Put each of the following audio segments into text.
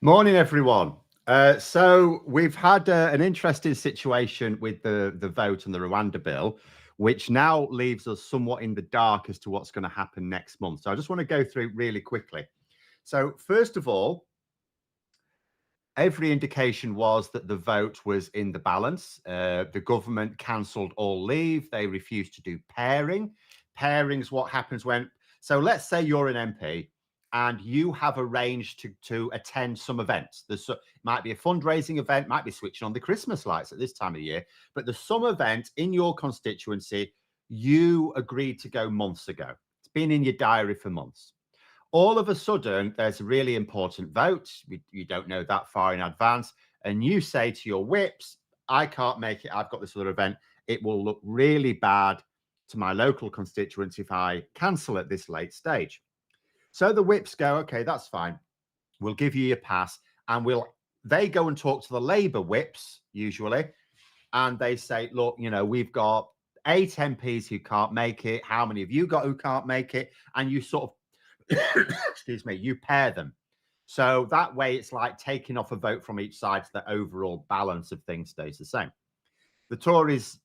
Morning, everyone. So we've had an interesting situation with the vote on the Rwanda Bill, which now leaves us somewhat in the dark as to what's going to happen next month. So I just want to go through it really quickly. So first of all, every indication was that the vote was in the balance. The government cancelled all leave. They refused to do pairing. Pairing's what happens when... So let's say you're an MP and you have arranged to attend some events. Might be a fundraising event, might be switching on the Christmas lights at this time of year, but there's some event in your constituency you agreed to go months ago. It's been in your diary for months. All of a sudden, there's a really important vote. You don't know that far in advance. And you say to your whips, I can't make it. I've got this other event. It will look really bad to my local constituency if I cancel at this late stage. So the whips go, okay, that's fine. We'll give you your pass. And they go and talk to the Labour whips, usually. And they say, look, we've got 8 MPs who can't make it. How many have you got who can't make it? And you sort of excuse me, you pair them. So that way it's like taking off a vote from each side so the overall balance of things stays the same. The Tories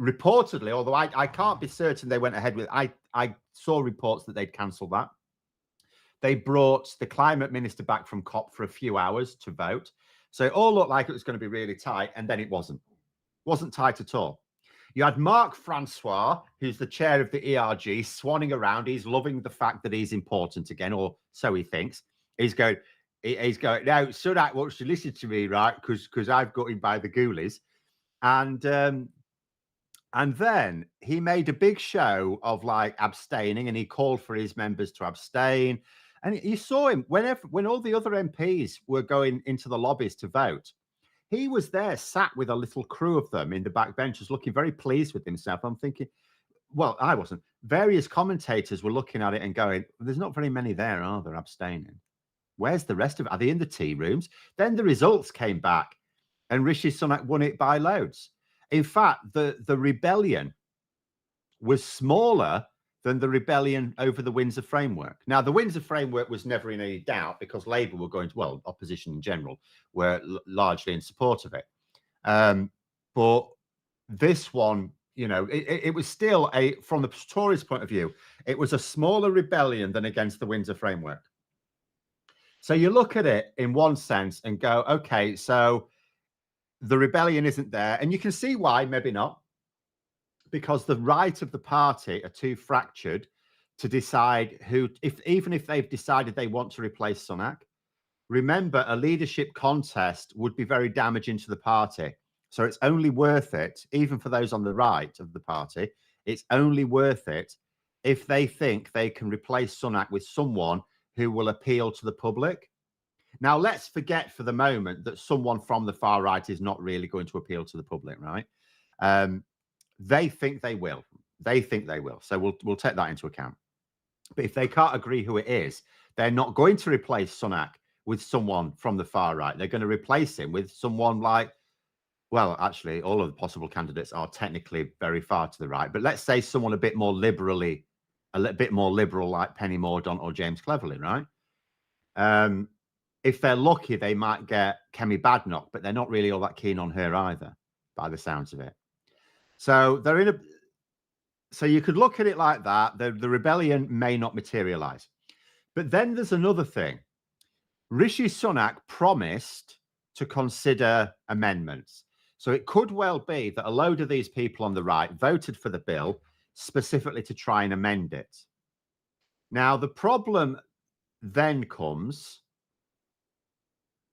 reportedly, although I can't be certain they went ahead with it, I saw reports that they'd cancelled that. They brought the climate minister back from COP for a few hours to vote. So it all looked like it was going to be really tight, and then it wasn't. It wasn't tight at all. You had Mark Francois, who's the chair of the ERG, swanning around. He's loving the fact that he's important again, or so he thinks. He's going, now, Sunak wants to listen to me, right? Because I've got him by the ghoulies. And then he made a big show of like abstaining, and he called for his members to abstain. And you saw him when all the other MPs were going into the lobbies to vote. He was there, sat with a little crew of them in the back benches, looking very pleased with himself. I'm thinking, well, I wasn't. Various commentators were looking at it and going, there's not very many there, are there, abstaining? Where's the rest of it? Are they in the tea rooms? Then the results came back and Rishi Sunak won it by loads. In fact, the rebellion was smaller than the rebellion over the Windsor Framework. Now, the Windsor Framework was never in any doubt because Labour were going to, well, opposition in general, were largely in support of it. But this one, it was still from the Tories' point of view, it was a smaller rebellion than against the Windsor Framework. So you look at it in one sense and go, okay, so the rebellion isn't there. And you can see why, maybe not. Because the right of the party are too fractured to decide who, even if they've decided they want to replace Sunak. Remember, a leadership contest would be very damaging to the party. So it's only worth it, even for those on the right of the party, it's only worth it if they think they can replace Sunak with someone who will appeal to the public. Now, let's forget for the moment that someone from the far right is not really going to appeal to the public, right? They think they will. They think they will. So we'll take that into account. But if they can't agree who it is, they're not going to replace Sunak with someone from the far right. They're going to replace him with someone like, well, actually, all of the possible candidates are technically very far to the right. But let's say someone a bit more liberal like Penny Mordaunt or James Cleverly, right? If they're lucky, they might get Kemi Badenoch, but they're not really all that keen on her either, by the sounds of it. So they're in a. So you could look at it like that. The rebellion may not materialize. But then there's another thing. Rishi Sunak promised to consider amendments. So it could well be that a load of these people on the right voted for the bill specifically to try and amend it. Now, the problem then comes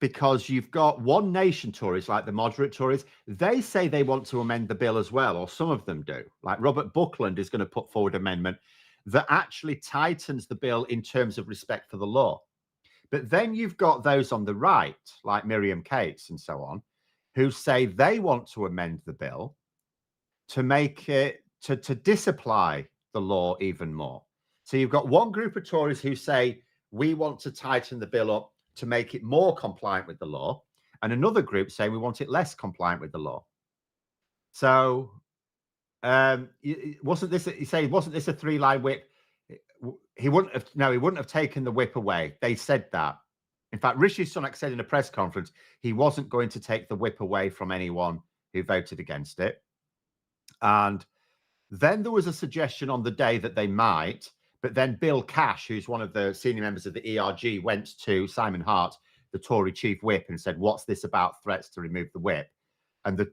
because you've got One Nation Tories, like the moderate Tories, they say they want to amend the bill as well, or some of them do. Like Robert Buckland is going to put forward an amendment that actually tightens the bill in terms of respect for the law. But then you've got those on the right, like Miriam Cates and so on, who say they want to amend the bill to make it, to disapply the law even more. So you've got one group of Tories who say, we want to tighten the bill up to make it more compliant with the law, and another group saying we want it less compliant with the law. So wasn't this a 3-line whip? He wouldn't have taken the whip away. They said that In fact, Rishi Sunak said in a press conference he wasn't going to take the whip away from anyone who voted against it. And then there was a suggestion on the day that they might, but then Bill Cash, who's one of the senior members of the ERG, went to Simon Hart, the Tory chief whip, and said, "What's this about threats to remove the whip?" And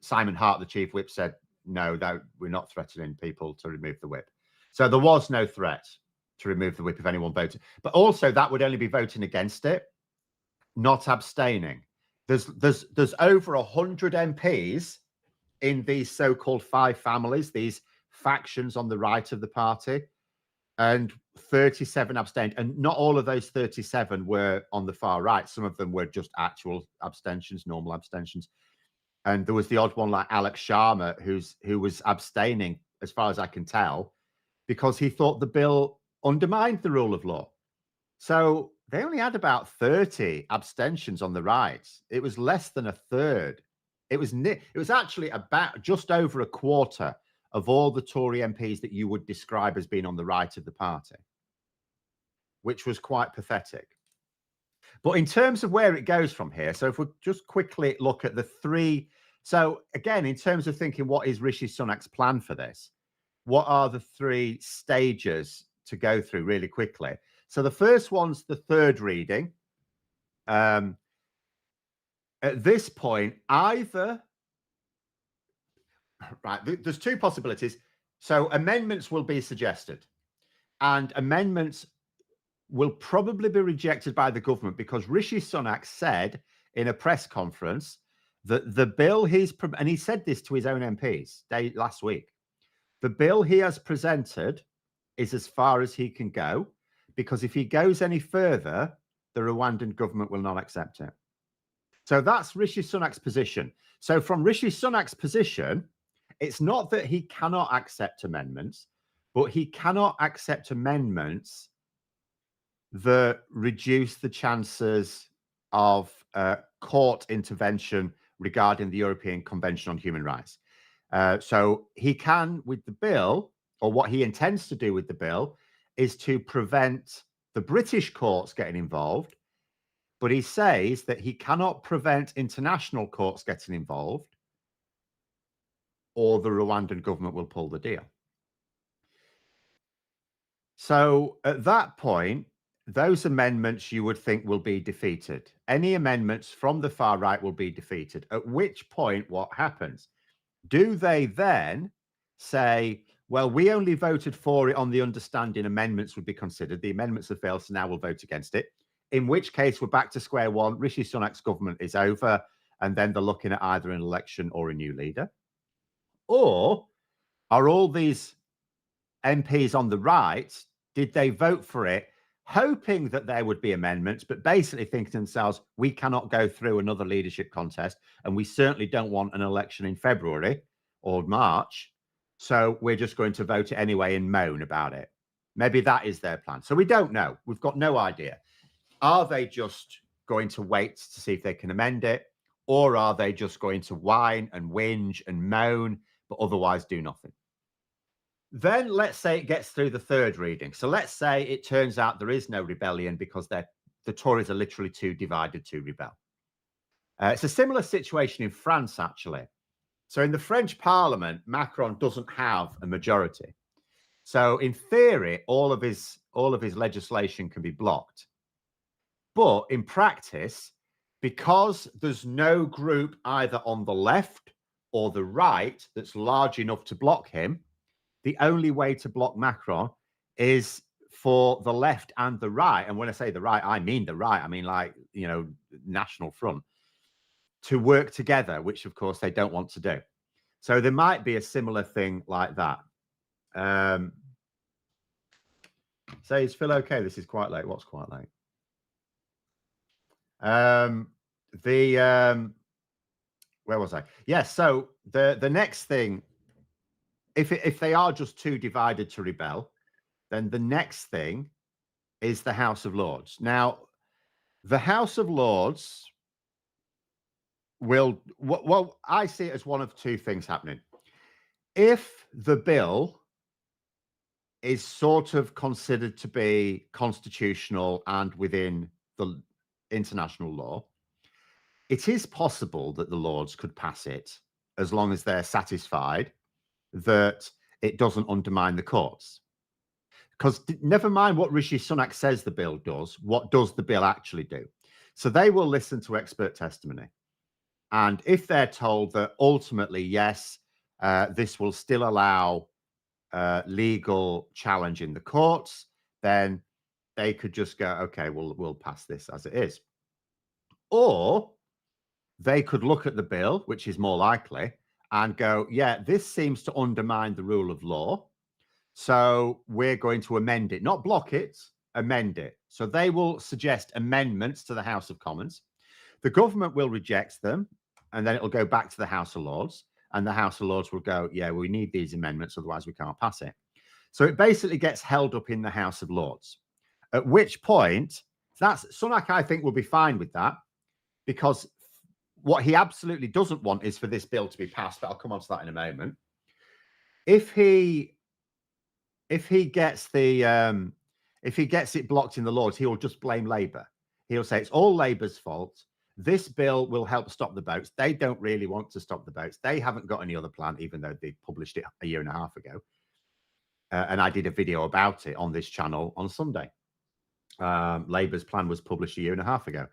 Simon Hart, the chief whip, said, "No, we're not threatening people to remove the whip." So there was no threat to remove the whip if anyone voted. But also that would only be voting against it, not abstaining. There's over 100 MPs in these so-called five families, these factions on the right of the party, and 37 abstained. And not all of those 37 were on the far right. Some of them were just actual abstentions, normal abstentions. And there was the odd one like Alex Sharma, who was abstaining, as far as I can tell, because he thought the bill undermined the rule of law. So they only had about 30 abstentions on the right. It was less than a third. It was actually about just over a quarter of all the Tory MPs that you would describe as being on the right of the party, which was quite pathetic. But in terms of where it goes from here, so if we just quickly look at the three. So again, in terms of thinking, what is Rishi Sunak's plan for this? What are the three stages to go through really quickly? So the first one's the third reading. At this point, either, right, there's two possibilities. So amendments will be suggested, and amendments will probably be rejected by the government, because Rishi Sunak said in a press conference that the bill and he said this to his own MPs last week, the bill he has presented is as far as he can go, because if he goes any further, the Rwandan government will not accept it. So that's Rishi Sunak's position. So from Rishi Sunak's position, it's not that he cannot accept amendments, but he cannot accept amendments that reduce the chances of court intervention regarding the European Convention on Human Rights. So he can, with the bill, or what he intends to do with the bill, is to prevent the British courts getting involved, but he says that he cannot prevent international courts getting involved, or the Rwandan government will pull the deal. So at that point, those amendments you would think will be defeated. Any amendments from the far right will be defeated, at which point what happens? Do they then say, well, we only voted for it on the understanding amendments would be considered. The amendments have failed, so now we'll vote against it. In which case, we're back to square one. Rishi Sunak's government is over, and then they're looking at either an election or a new leader. Or are all these MPs on the right, did they vote for it hoping that there would be amendments, but basically thinking to themselves, we cannot go through another leadership contest, and we certainly don't want an election in February or March, so we're just going to vote it anyway and moan about it? Maybe that is their plan. So we don't know. We've got no idea. Are they just going to wait to see if they can amend it, or are they just going to whine and whinge and moan, but otherwise do nothing? Then let's say it gets through the third reading. So let's say it turns out there is no rebellion because the Tories are literally too divided to rebel. It's a similar situation in France, actually. So in the French Parliament, Macron doesn't have a majority. So in theory, all of his legislation can be blocked. But in practice, because there's no group either on the left or the right that's large enough to block him, the only way to block Macron is for the left and the right, and when I say the right, I mean the right, I mean like, National Front, to work together, which of course they don't want to do. So there might be a similar thing like that. Says Phil, okay, this is quite late. What's quite late? Where was I? Yes, so the next thing, if they are just too divided to rebel, then the next thing is the House of Lords. Now, the House of Lords will, well, I see it as one of two things happening. If the bill is sort of considered to be constitutional and within the international law. It is possible that the Lords could pass it as long as they're satisfied that it doesn't undermine the courts. Because never mind what Rishi Sunak says the bill does, what does the bill actually do? So they will listen to expert testimony. And if they're told that ultimately, yes, this will still allow legal challenge in the courts, then they could just go, okay, we'll pass this as it is. Or they could look at the bill, which is more likely, and go, yeah, this seems to undermine the rule of law. So we're going to amend it, not block it, amend it. So they will suggest amendments to the House of Commons. The government will reject them, and then it'll go back to the House of Lords, and the House of Lords will go, yeah, we need these amendments, otherwise we can't pass it. So it basically gets held up in the House of Lords, at which point, Sunak, I think, will be fine with that, because what he absolutely doesn't want is for this bill to be passed, but I'll come on to that in a moment. If he gets it blocked in the Lords, he will just blame Labour. He'll say it's all Labour's fault. This bill will help stop the boats. They don't really want to stop the boats. They haven't got any other plan, even though they published it a year and a half ago. And I did a video about it on this channel on Sunday. Labour's plan was published a year and a half ago.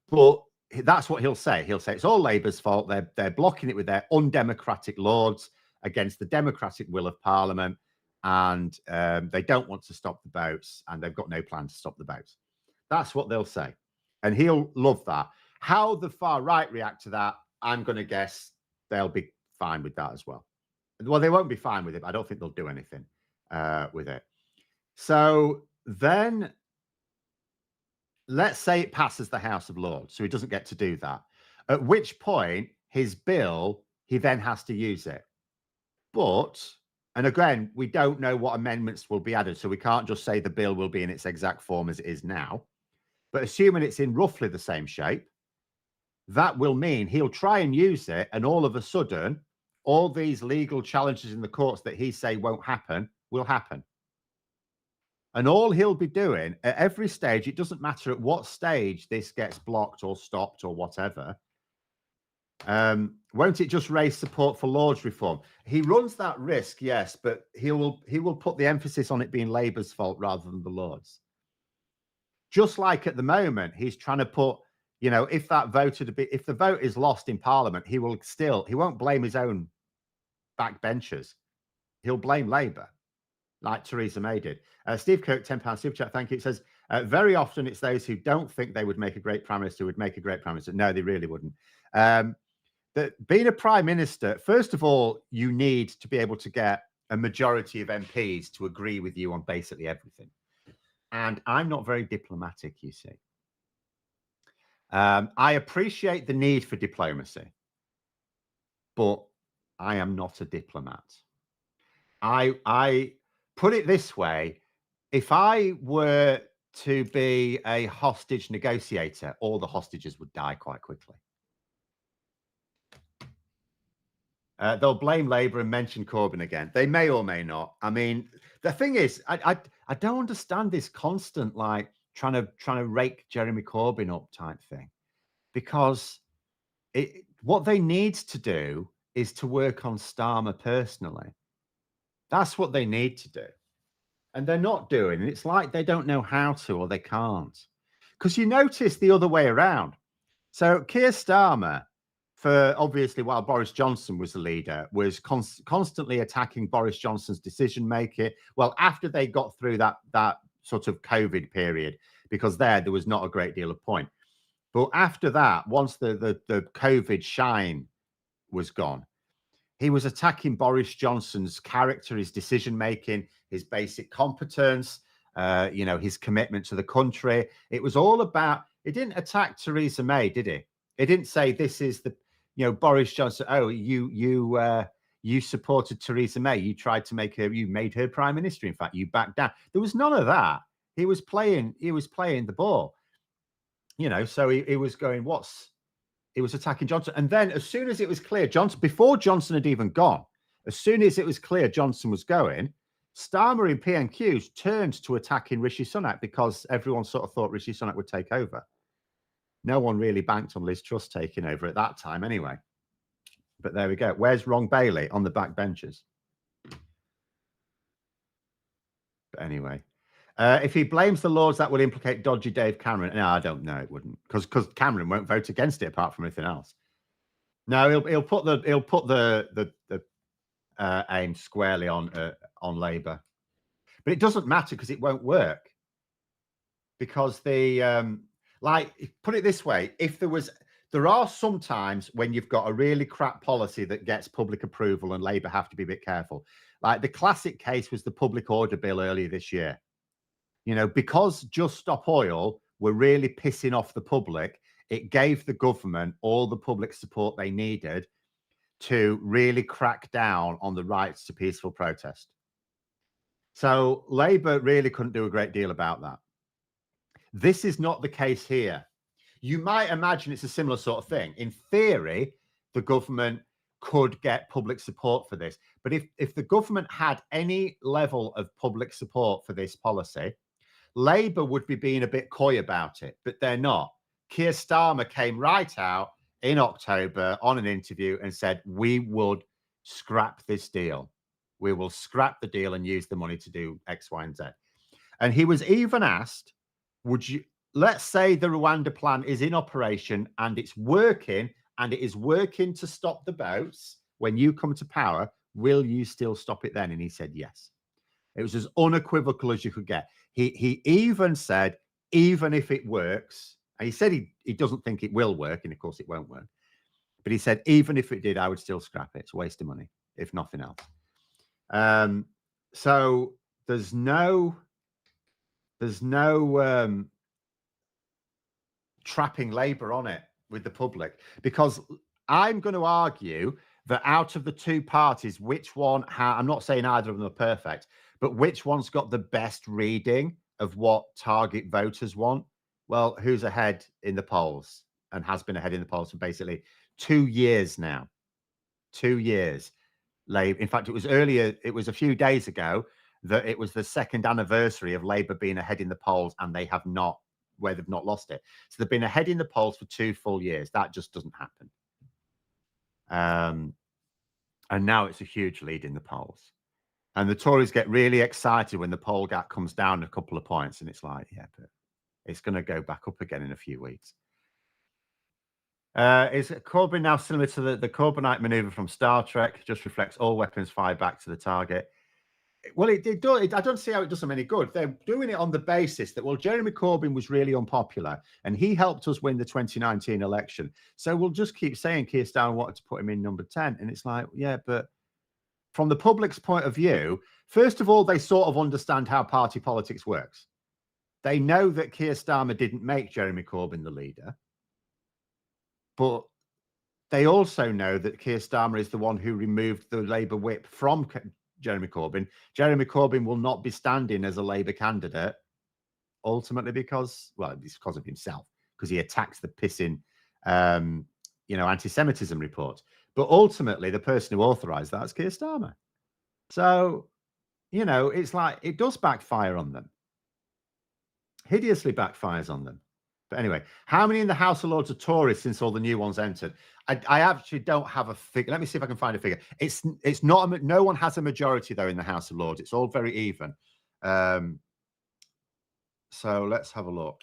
But that's what he'll say. He'll say it's all Labour's fault. They're blocking it with their undemocratic Lords against the democratic will of Parliament. And they don't want to stop the boats, and they've got no plan to stop the boats. That's what they'll say. And he'll love that. How the far right react to that, I'm going to guess they'll be fine with that as well. Well, they won't be fine with it, but I don't think they'll do anything with it. So then let's say it passes the House of Lords, so he doesn't get to do that. At which point, his bill, he then has to use it. But, and again, we don't know what amendments will be added, so we can't just say the bill will be in its exact form as it is now. But assuming it's in roughly the same shape, that will mean he'll try and use it, and all of a sudden, all these legal challenges in the courts that he say won't happen will happen. And all he'll be doing at every stage, it doesn't matter at what stage this gets blocked or stopped or whatever, won't it just raise support for Lords reform? He runs that risk, yes, but he will put the emphasis on it being Labour's fault rather than the Lords. Just like at the moment, he's trying to put, if the vote is lost in Parliament, he won't blame his own backbenchers. He'll blame Labour, like Theresa May did. Steve Kirk, £10 super chat, thank you. It says, very often it's those who don't think they would make a great Prime Minister who would make a great Prime Minister. No, they really wouldn't. That being a Prime Minister, first of all, you need to be able to get a majority of MPs to agree with you on basically everything. And I'm not very diplomatic, you see. I appreciate the need for diplomacy, but I am not a diplomat. I put it this way, if I were to be a hostage negotiator, all the hostages would die quite quickly. They'll blame Labour and mention Corbyn again. They may or may not. I mean, the thing is, I don't understand this constant trying to rake Jeremy Corbyn up type thing, because what they need to do is to work on Starmer personally. That's what they need to do, and they're not doing. And it's like they don't know how to, or they can't. Because you notice the other way around. So Keir Starmer, for obviously while Boris Johnson was the leader, was constantly attacking Boris Johnson's decision making. Well, after they got through that sort of COVID period, because there was not a great deal of point. But after that, once the COVID shine was gone, he was attacking Boris Johnson's character, his decision making, his basic competence, his commitment to the country. It was all about. He didn't attack Theresa May, did he? He didn't say this is the, Boris Johnson. Oh, you supported Theresa May. You tried to you made her prime minister. In fact, you backed down. There was none of that. He was playing the ball. So he was going, he was attacking Johnson. And then as soon as it was clear, before Johnson had even gone, as soon as it was clear Johnson was going, Starmer in PNQs turned to attacking Rishi Sunak, because everyone sort of thought Rishi Sunak would take over. No one really banked on Liz Truss taking over at that time anyway. But there we go. Where's Ron Bailey? On the back benches. But anyway, if he blames the Lords, that will implicate dodgy Dave Cameron. No, I don't know. It wouldn't, because Cameron won't vote against it apart from anything else. No, he'll put the aim squarely on Labour, but it doesn't matter because it won't work. Because like, put it this way: if there are some times when you've got a really crap policy that gets public approval, and Labour have to be a bit careful. Like the classic case was the Public Order Bill earlier this year. You know, because Just Stop Oil were really pissing off the public, it gave the government all the public support they needed to really crack down on the rights to peaceful protest. So Labour really couldn't do a great deal about that. This is not the case here. You might imagine it's a similar sort of thing. In theory, the government could get public support for this. But if the government had any level of public support for this policy, Labour would be being a bit coy about it, but they're not. Keir Starmer came right out in October on an interview and said, we would scrap this deal. We will scrap the deal and use the money to do X, Y, and Z. And he was even asked, would you, let's say the Rwanda plan is in operation and it's working, and it is working to stop the boats when you come to power, will you still stop it then? And he said yes. It was as unequivocal as you could get. He even said, even if it works, and he said he doesn't think it will work, and of course it won't work. But he said, even if it did, I would still scrap it. It's a waste of money, if nothing else. So there's no trapping Labour on it with the public, because I'm going to argue that out of the two parties, which one, I'm not saying either of them are perfect, but which one's got the best reading of what target voters want? Well, who's ahead in the polls and has been ahead in the polls for basically 2 years now? 2 years. In fact, it was earlier, it was a few days ago that it was the second anniversary of Labour being ahead in the polls, and they have not, where they've not lost it. So they've been ahead in the polls for 2 full years. That just doesn't happen. And now it's a huge lead in the polls. And the Tories get really excited when the poll gap comes down a couple of points, and it's like, yeah, but it's going to go back up again in a few weeks. Is Corbyn now similar to the Corbynite maneuver from Star Trek? Just reflects all weapons fire back to the target. Well, it does. I don't see how it does them any good. They're doing it on the basis that, well, Jeremy Corbyn was really unpopular and he helped us win the 2019 election. So we'll just keep saying Keir Starmer wanted to put him in number 10. And it's like, yeah, but from the public's point of view, first of all, they sort of understand how party politics works. They know that Keir Starmer didn't make Jeremy Corbyn the leader, but they also know that Keir Starmer is the one who removed the Labour whip from Jeremy Corbyn. Jeremy Corbyn will not be standing as a Labour candidate, ultimately because, well, it's because of himself, because he attacks the pissing, anti-Semitism report. But ultimately, the person who authorised that is Keir Starmer. So, it's like, it does backfire on them. Hideously backfires on them. But anyway, how many in the House of Lords are Tories since all the new ones entered? I actually don't have a figure. Let me see if I can find a figure. It's not, no one has a majority though in the House of Lords. It's all very even. So let's have a look.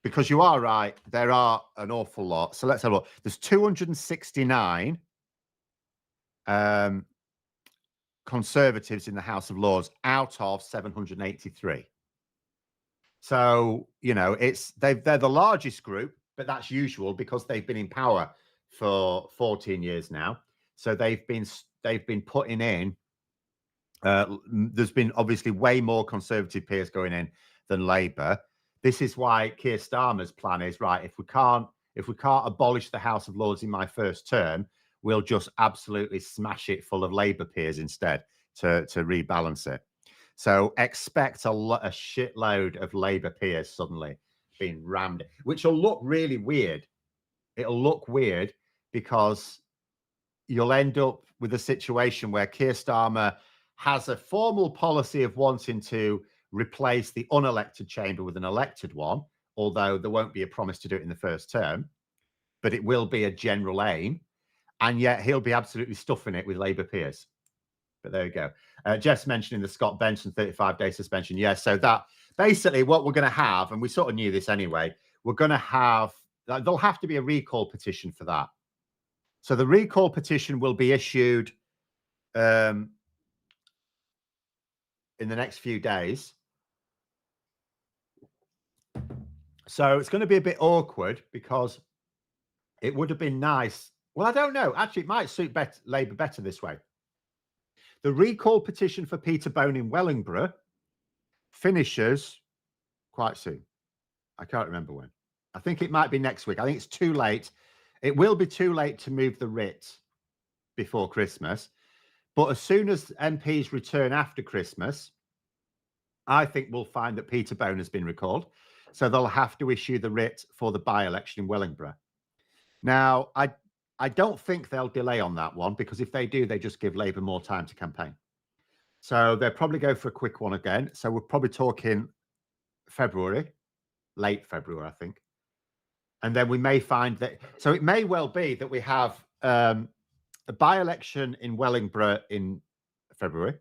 Because you are right, there are an awful lot. So let's have a look. There's 269 Conservatives in the House of Lords out of 783. So, they're the largest group, but that's usual because they've been in power for 14 years now. So they've been putting in, there's been obviously way more Conservative peers going in than Labour. This is why Keir Starmer's plan is, right, if we can't abolish the House of Lords in my first term, we'll just absolutely smash it full of Labour peers instead to rebalance it. So expect a shitload of Labour peers suddenly being rammed, which will look really weird. It'll look weird because you'll end up with a situation where Keir Starmer has a formal policy of wanting to replace the unelected chamber with an elected one, although there won't be a promise to do it in the first term, but it will be a general aim. And yet he'll be absolutely stuffing it with Labour peers. But there you go. Jeff's mentioning the Scott Benson 35-day suspension. Yes, so that basically what we're going to have, and we sort of knew this anyway, we're going to have, there'll have to be a recall petition for that. So the recall petition will be issued in the next few days. So it's going to be a bit awkward because it would have been nice. Well, I don't know. Actually, it might suit Labour better this way. The recall petition for Peter Bone in Wellingborough finishes quite soon. I can't remember when. I think it might be next week. I think it's too late. It will be too late to move the writ before Christmas. But as soon as MPs return after Christmas, I think we'll find that Peter Bone has been recalled. So they'll have to issue the writ for the by-election in Wellingborough. Now, I don't think they'll delay on that one, because if they do, they just give Labour more time to campaign. So they'll probably go for a quick one again. So we're probably talking February, late February, I think. And then we may find that, so it may well be that we have a by-election in Wellingborough in February.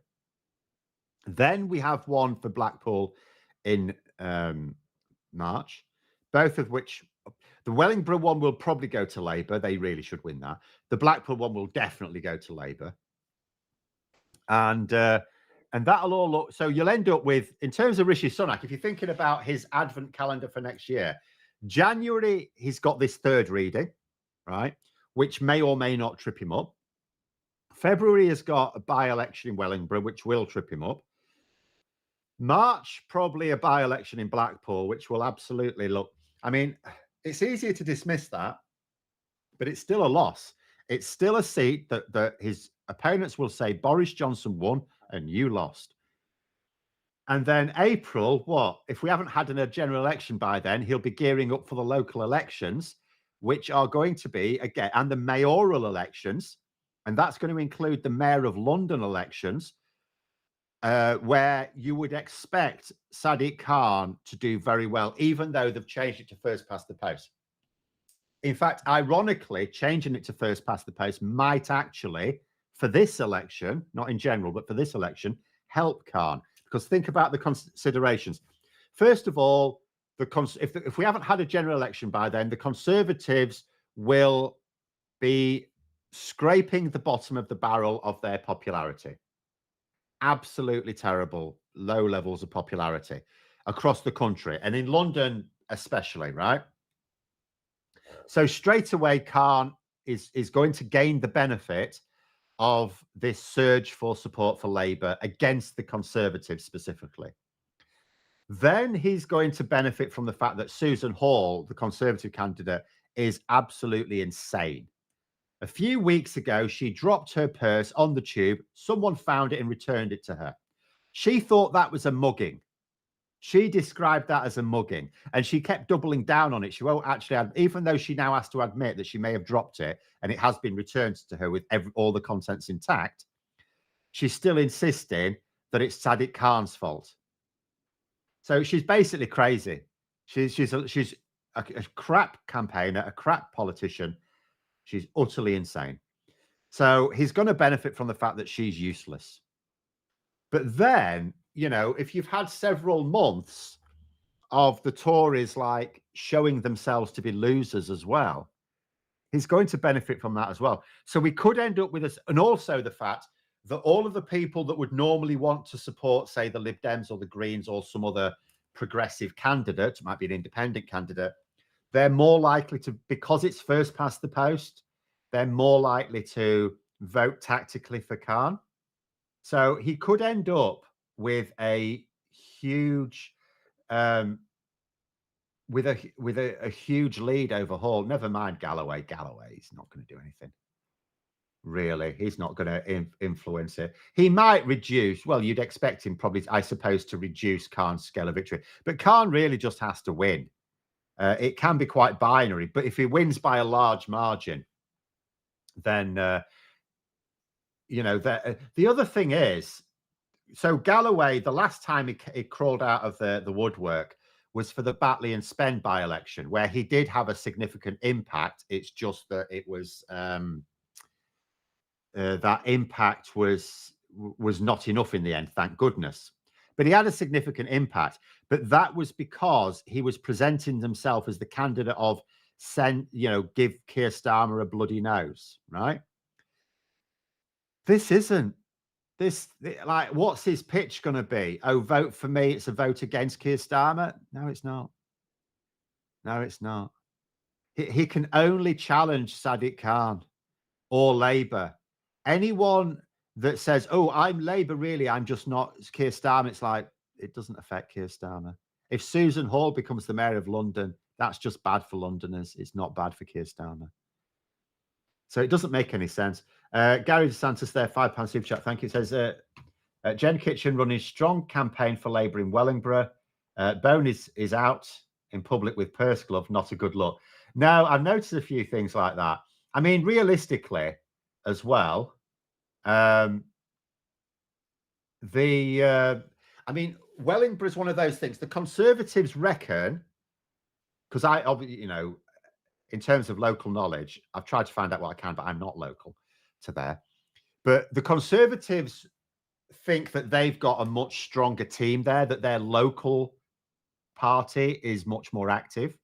Then we have one for Blackpool in March, both of which, the Wellingborough one will probably go to Labour. They really should win that. The Blackpool one will definitely go to Labour. And that'll all look, so you'll end up with, in terms of Rishi Sunak, if you're thinking about his advent calendar for next year, January, he's got this third reading, right, which may or may not trip him up. February has got a by-election in Wellingborough, which will trip him up. March, probably a by-election in Blackpool, which will absolutely look, I mean, it's easier to dismiss that, but it's still a loss. It's still a seat that his opponents will say Boris Johnson won and you lost. And then April, what? If we haven't had a general election by then, he'll be gearing up for the local elections, which are going to be, again, and the mayoral elections. And that's going to include the Mayor of London elections, where you would expect Sadiq Khan to do very well, even though they've changed it to first past the post. In fact, ironically, changing it to first past the post might actually, for this election, not in general, but for this election, help Khan. Because think about the considerations. First of all, if we haven't had a general election by then, the Conservatives will be scraping the bottom of the barrel of their popularity. Absolutely terrible, low levels of popularity across the country, and in London especially, right? So straight away, Khan is going to gain the benefit of this surge for support for Labour against the Conservatives specifically. Then he's going to benefit from the fact that Susan Hall, the Conservative candidate, is absolutely insane. A few weeks ago, she dropped her purse on the tube. Someone found it and returned it to her. She thought that was a mugging. She described that as a mugging, and she kept doubling down on it. She won't actually, even though she now has to admit that she may have dropped it and it has been returned to her with all the contents intact, she's still insisting that it's Sadiq Khan's fault. So she's basically crazy. She's a crap campaigner, a crap politician. She's utterly insane. So he's going to benefit from the fact that she's useless. But then, you know, if you've had several months of the Tories like showing themselves to be losers as well, he's going to benefit from that as well. So we could end up with this, and also the fact that all of the people that would normally want to support, say, the Lib Dems or the Greens or some other progressive candidate, might be an independent candidate, they're more likely to, because it's first past the post, they're more likely to vote tactically for Khan. So he could end up with a huge, with a huge lead over Hall. Never mind Galloway. Galloway's not going to do anything. Really, he's not going to influence it. He might reduce. Well, you'd expect him probably, I suppose, to reduce Khan's scale of victory. But Khan really just has to win. It can be quite binary. But if he wins by a large margin, then you know, the other thing is, So Galloway, the last time he crawled out of the woodwork was for the Batley and Spend by-election, where he did have a significant impact. It's just that it was that impact was not enough in the end, thank goodness. But he had a significant impact. But that was because he was presenting himself as the candidate of give Keir Starmer a bloody nose, right? This isn't. Like, what's his pitch going to be? Oh, vote for me. It's a vote against Keir Starmer. No, it's not. No, it's not. He can only challenge Sadiq Khan or Labour. Anyone that says, "Oh, I'm Labour," really, I'm just not Keir Starmer. It's like, it doesn't affect Keir Starmer. If Susan Hall becomes the mayor of London, that's just bad for Londoners. It's not bad for Keir Starmer. So it doesn't make any sense. Gary DeSantis there, £5 super chat. Thank you. It says, Jen Kitchen running strong campaign for Labour in Wellingborough. Bone is out in public with purse glove. Not a good look. No, I've noticed a few things like that. I mean, realistically, as well, I mean, Wellingborough is one of those things. The Conservatives reckon, because in terms of local knowledge, I've tried to find out what I can, but I'm not local to there. But the Conservatives think that they've got a much stronger team there, that their local party is much more active.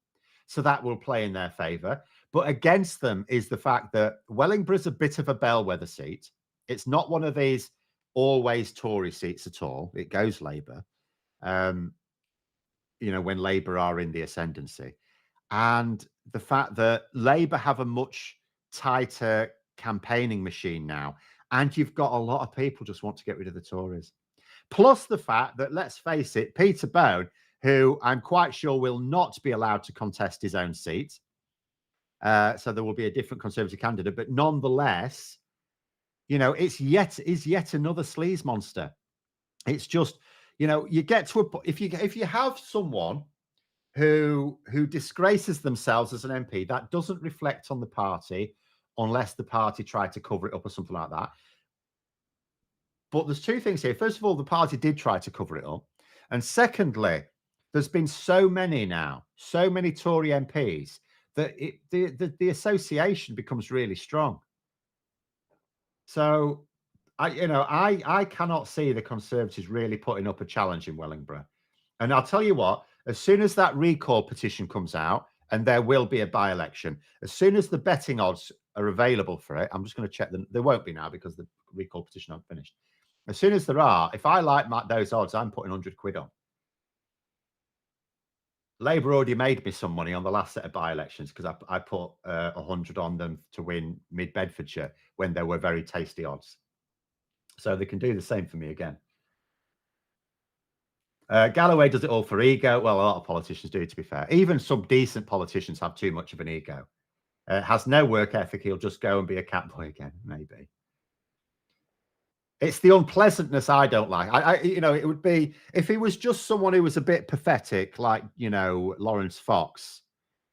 So that will play in their favour. But against them is the fact that Wellingborough's a bit of a bellwether seat. It's not one of these always Tory seats at all. It goes Labour, when Labour are in the ascendancy. And the fact that Labour have a much tighter campaigning machine now. And you've got a lot of people just want to get rid of the Tories. Plus the fact that, let's face it, Peter Bone, who I'm quite sure will not be allowed to contest his own seat. So there will be a different Conservative candidate. But nonetheless, is yet another sleaze monster. It's just, you get to if you have someone who disgraces themselves as an MP, that doesn't reflect on the party unless the party try to cover it up or something like that. But there's two things here. First of all, the party did try to cover it up. And secondly, there's been so many Tory MPs that the association becomes really strong. So I cannot see the Conservatives really putting up a challenge in Wellingborough. And I'll tell you what, as soon as that recall petition comes out, and there will be a by-election, as soon as the betting odds are available for it, I'm just going to check them. There won't be now because the recall petition I've finished. As soon as there are, if I like those odds, I'm putting 100 quid on. Labour already made me some money on the last set of by-elections because I put 100 on them to win Mid Bedfordshire when there were very tasty odds. So they can do the same for me again. Galloway does it all for ego. Well, a lot of politicians do, to be fair. Even some decent politicians have too much of an ego. Has no work ethic. He'll just go and be a catboy again, maybe. It's the unpleasantness I don't like. It would be if he was just someone who was a bit pathetic, like Lawrence Fox,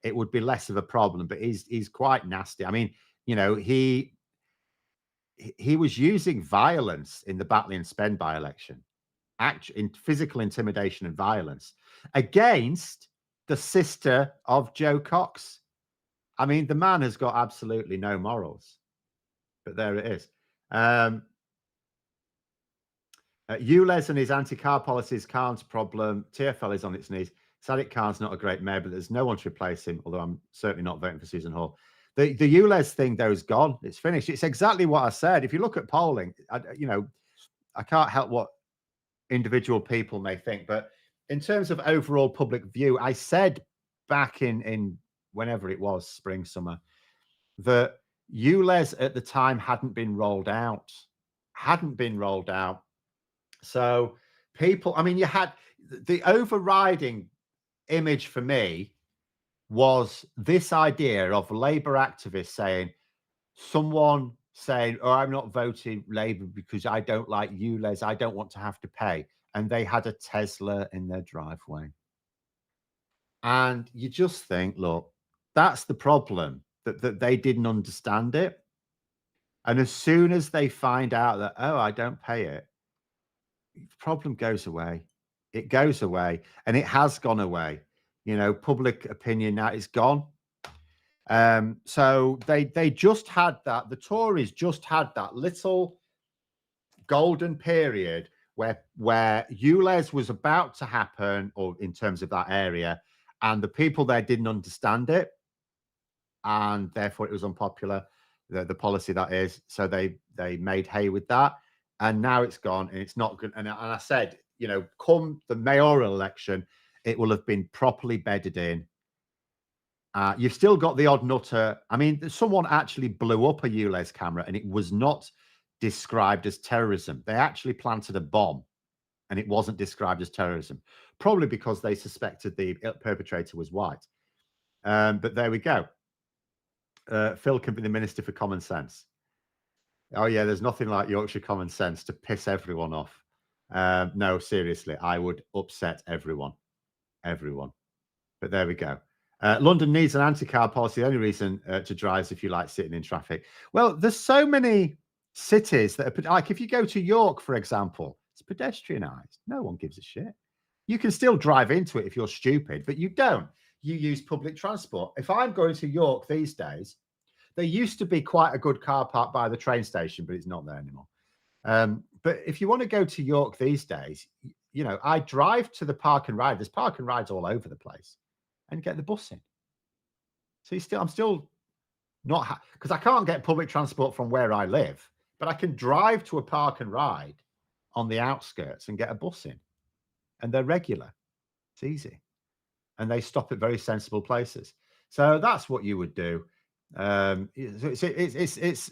it would be less of a problem. But he's quite nasty. I mean, he was using violence in the Batley and Spend by-election, in physical intimidation and violence against the sister of Joe Cox. I mean, the man has got absolutely no morals. But there it is. ULEZ and his anti-car policies, Khan's problem. TFL is on its knees. Sadiq Khan's not a great mayor, but there's no one to replace him, although I'm certainly not voting for Susan Hall. The ULEZ thing, though, is gone. It's finished. It's exactly what I said. If you look at polling, I can't help what individual people may think, but in terms of overall public view, I said back in whenever it was, spring, summer, that ULEZ at the time hadn't been rolled out. So people, I mean, you had the overriding image for me was this idea of Labour activists saying, oh, I'm not voting Labour because I don't like ULEZ. I don't want to have to pay. And they had a Tesla in their driveway. And you just think, look, that's the problem, that they didn't understand it. And as soon as they find out that, oh, I don't pay it, the problem goes away. It goes away, and it has gone away. You know, public opinion now is gone. So they just had that. The Tories just had that little golden period where ULEZ was about to happen, or in terms of that area, and the people there didn't understand it, and therefore it was unpopular. The policy that is, so they made hay with that, and now it's gone, and it's not good. And I said, you know, come the mayoral election, it will have been properly bedded in. You've still got the odd nutter. I mean, someone actually blew up a ULEZ camera, and it was not described as terrorism. They actually planted a bomb, and it wasn't described as terrorism, probably because they suspected the perpetrator was white. But there we go. Phil can be the Minister for Common Sense. Oh, yeah, there's nothing like Yorkshire common sense to piss everyone off. No, seriously, I would upset everyone. Everyone. But there we go. London needs an anti-car policy. The only reason to drive is if you like sitting in traffic. Well, there's so many cities that are, like, if you go to York, for example, it's pedestrianised. No one gives a shit. You can still drive into it if you're stupid, but you don't. You use public transport. If I'm going to York these days, there used to be quite a good car park by the train station, but it's not there anymore. But if you want to go to York these days, you know, I drive to the park and ride. There's park and rides all over the place, and get the bus in. So I'm still not, because I can't get public transport from where I live, but I can drive to a park and ride on the outskirts and get a bus in, and they're regular. It's easy, and they stop at very sensible places. So that's what you would do. It's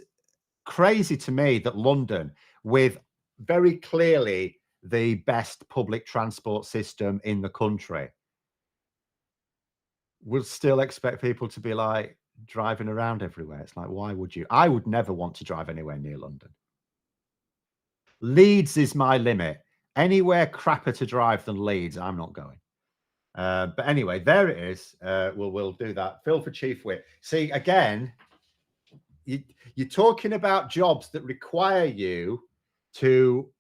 crazy to me that London, with very clearly the best public transport system in the country, will still expect people to be like driving around everywhere. It's like, why would you? I would never want to drive anywhere near London. Leeds is my limit. Anywhere crapper to drive than Leeds, I'm not going. But anyway, there it is. We'll do that. Phil for Chief Whip. See, again, you're talking about jobs that require you to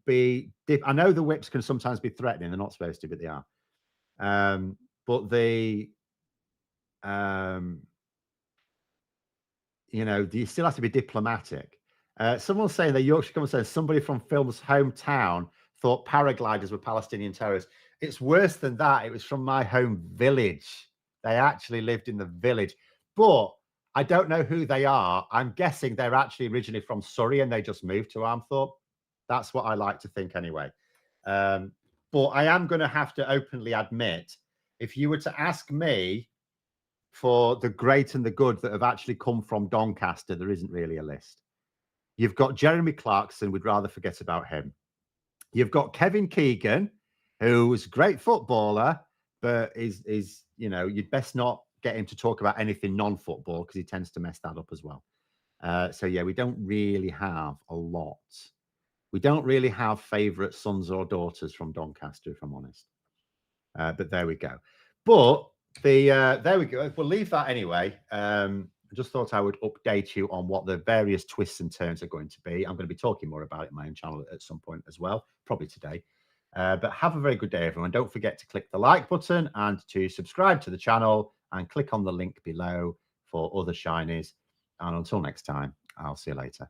be. I know the whips can sometimes be threatening. They're not supposed to, but they are. But you know, you still have to be diplomatic. Someone's saying that Yorkshire Common Sense, somebody from Phil's hometown thought paragliders were Palestinian terrorists. It's worse than that. It was from my home village. They actually lived in the village, but I don't know who they are. I'm guessing they're actually originally from Surrey and they just moved to Armthorpe. That's what I like to think anyway. But I am going to have to openly admit, if you were to ask me for the great and the good that have actually come from Doncaster, there isn't really a list. You've got Jeremy Clarkson, we'd rather forget about him. You've got Kevin Keegan, who's a great footballer, but is you know, you'd best not get him to talk about anything non-football because he tends to mess that up as well. So yeah, we don't really have a lot. We don't really have favourite sons or daughters from Doncaster, if I'm honest. But there we go. But there we go. We'll leave that anyway. I just thought I would update you on what the various twists and turns are going to be. I'm going to be talking more about it in my own channel at some point as well, probably today. But have a very good day, everyone. Don't forget to click the like button and to subscribe to the channel and click on the link below for other shinies. And until next time, I'll see you later.